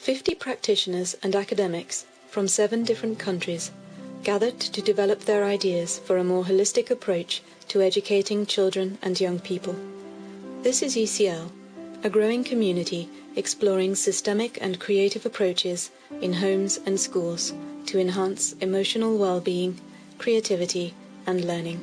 50 practitioners and academics from 7 different countries gathered to develop their ideas for a more holistic approach to educating children and young people. This is ECL, a growing community exploring systemic and creative approaches in homes and schools to enhance emotional well-being, creativity and learning.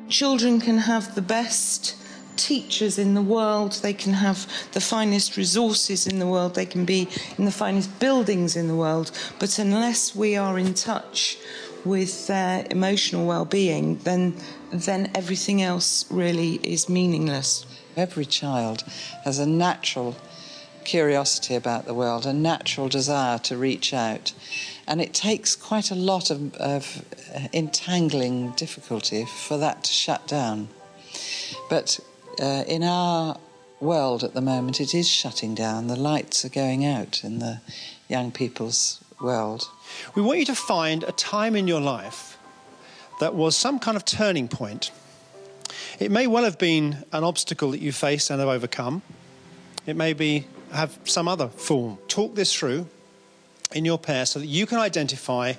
Children can have the best teachers in the world, they can have the finest resources in the world, they can be in the finest buildings in the world, but unless we are in touch with their emotional well-being, then everything else really is meaningless. Every child has a natural curiosity about the world, a natural desire to reach out, and it takes quite a lot of entangling difficulty for that to shut down. But in our world at the moment, it is shutting down. The lights are going out in the young people's world. We want you to find a time in your life that was some kind of turning point. It may well have been an obstacle that you faced and have overcome. It may have some other form. Talk this through in your pair so that you can identify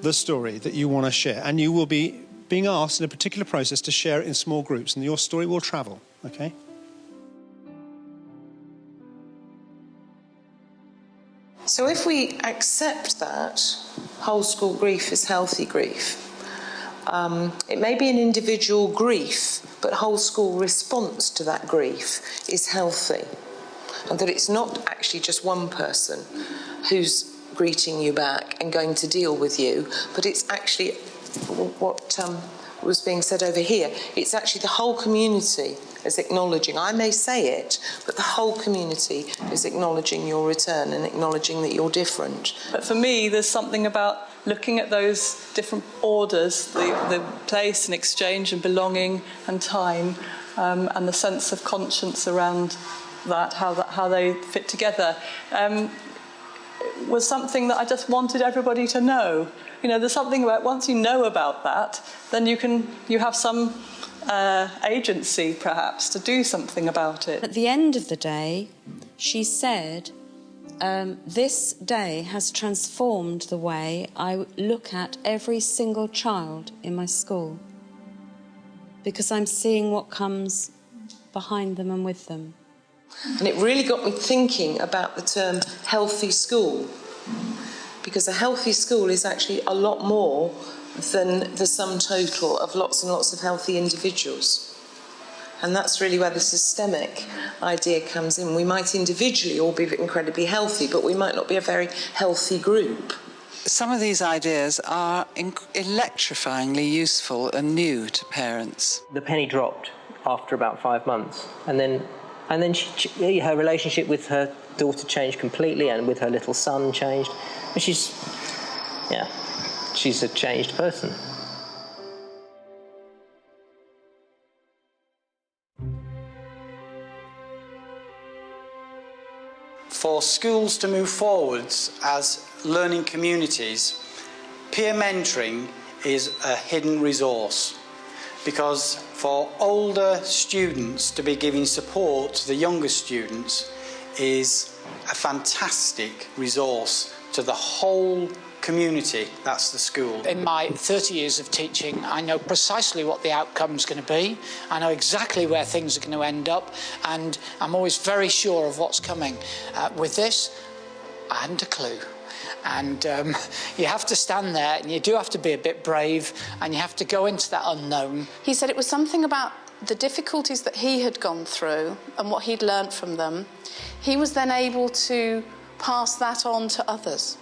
the story that you want to share, and you will be being asked in a particular process to share it in small groups, and your story will travel, okay? So if we accept that whole school grief is healthy grief, it may be an individual grief, but whole school response to that grief is healthy. And that it's not actually just one person who's greeting you back and going to deal with you, but it's actually what was being said over here. It's actually the whole community is acknowledging. I may say it, but the whole community is acknowledging your return and acknowledging that you're different. But for me, there's something about looking at those different orders, the place and exchange and belonging and time, and the sense of conscience around that, how they fit together, was something that I just wanted everybody to know. You know, there's something about once you know about that, then you have some agency, perhaps, to do something about it. At the end of the day, she said, this day has transformed the way I look at every single child in my school, because I'm seeing what comes behind them and with them. And it really got me thinking about the term healthy school, because a healthy school is actually a lot more than the sum total of lots and lots of healthy individuals. And that's really where the systemic idea comes in. We might individually all be incredibly healthy, but we might not be a very healthy group. Some of these ideas are electrifyingly useful and new to parents. The penny dropped after about 5 months, and then her relationship with her daughter changed completely, and with her little son changed. And she's a changed person. For schools to move forwards as learning communities, peer mentoring is a hidden resource, because for older students to be giving support to the younger students is a fantastic resource to the whole community. That's the school. In my 30 years of teaching, I know precisely what the outcome's going to be. I know exactly where things are going to end up, and I'm always very sure of what's coming. With this, I hadn't a clue. And you have to stand there, and you do have to be a bit brave, and you have to go into that unknown. He said it was something about the difficulties that he had gone through and what he'd learnt from them. He was then able to pass that on to others.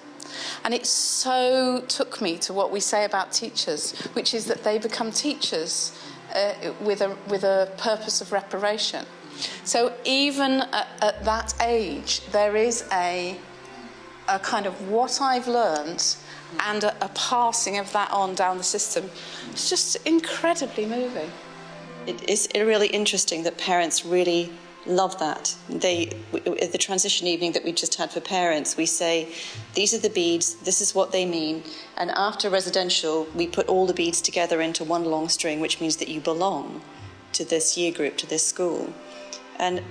And it so took me to what we say about teachers, which is that they become teachers with a purpose of reparation. So even at that age, there is a kind of what I've learned and a passing of that on down the system. It's just incredibly moving. It is really interesting that parents really love that. At the transition evening that we just had for parents, we say, these are the beads, this is what they mean, and after residential, we put all the beads together into one long string, which means that you belong. to this year group, to this school. And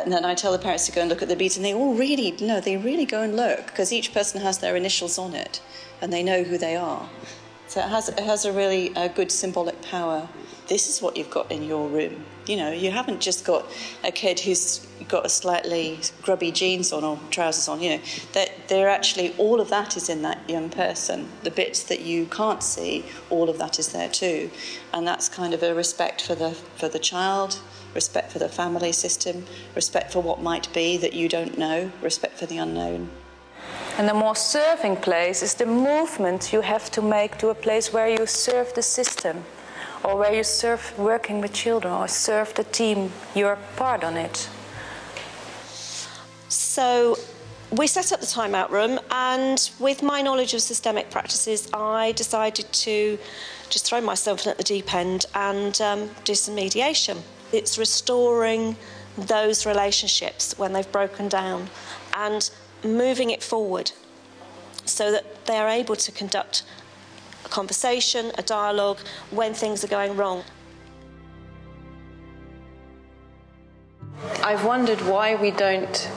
then I tell the parents to go and look at the beads, and they all really, no, they really go and look, because each person has their initials on it, and they know who they are. So it has a really good symbolic power. This is what you've got in your room. You know, you haven't just got a kid who's got a slightly grubby jeans on or trousers on. You know, they're actually, all of that is in that young person. The bits that you can't see, all of that is there too. And that's kind of a respect for the child, respect for the family system, respect for what might be that you don't know, respect for the unknown. And the more serving place is the movement you have to make to a place where you serve the system, or where you serve working with children, or serve the team you're part on it. So we set up the timeout room, and with my knowledge of systemic practices, I decided to just throw myself in at the deep end and do some mediation. It's restoring those relationships when they've broken down and moving it forward so that they're able to conduct a conversation, a dialogue, when things are going wrong. I've wondered why we don't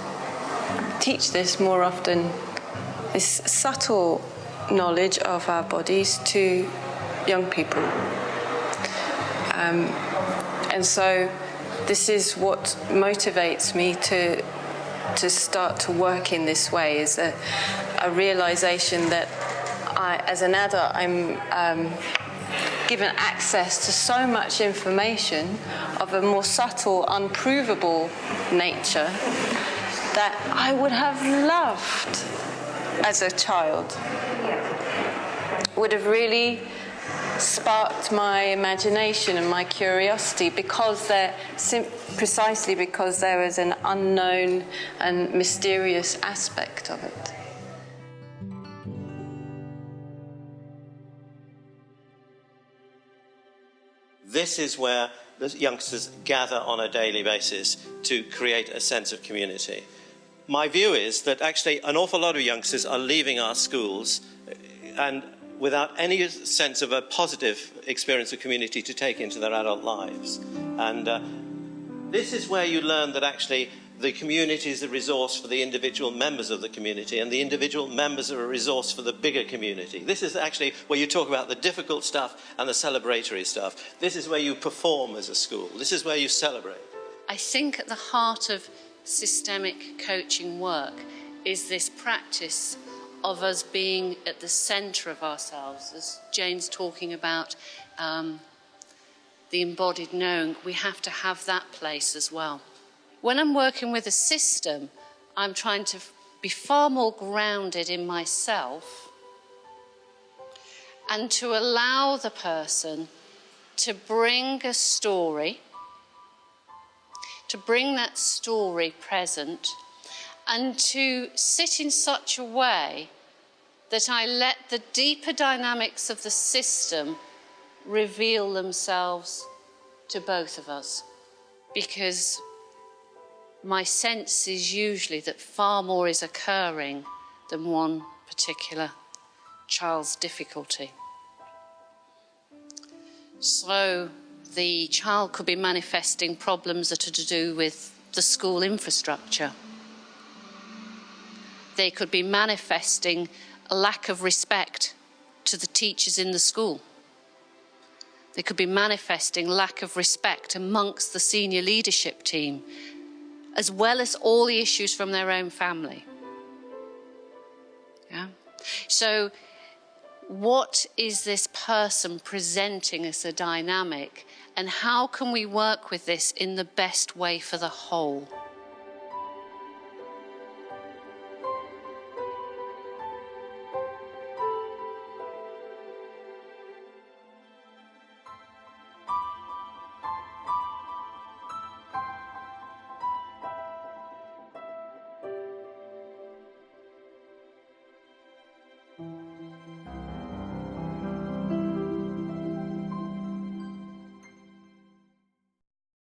teach this more often, this subtle knowledge of our bodies to young people. And so this is what motivates me to start to work in this way, is a realization that as an adult, I'm given access to so much information of a more subtle, unprovable nature that I would have loved as a child. Would have really sparked my imagination and my curiosity, precisely because there is an unknown and mysterious aspect of it. This is where the youngsters gather on a daily basis to create a sense of community. My view is that actually an awful lot of youngsters are leaving our schools and without any sense of a positive experience of community to take into their adult lives. And this is where you learn that actually the community is a resource for the individual members of the community, and the individual members are a resource for the bigger community. This is actually where you talk about the difficult stuff and the celebratory stuff. This is where you perform as a school. This is where you celebrate. I think at the heart of systemic coaching work is this practice of us being at the centre of ourselves. As Jane's talking about the embodied knowing, we have to have that place as well. When I'm working with a system, I'm trying to be far more grounded in myself and to allow the person to bring a story, to bring that story present, and to sit in such a way that I let the deeper dynamics of the system reveal themselves to both of us. Because my sense is usually that far more is occurring than one particular child's difficulty. So the child could be manifesting problems that are to do with the school infrastructure. They could be manifesting a lack of respect to the teachers in the school. They could be manifesting lack of respect amongst the senior leadership team, as well as all the issues from their own family. Yeah? So what is this person presenting as a dynamic, and how can we work with this in the best way for the whole?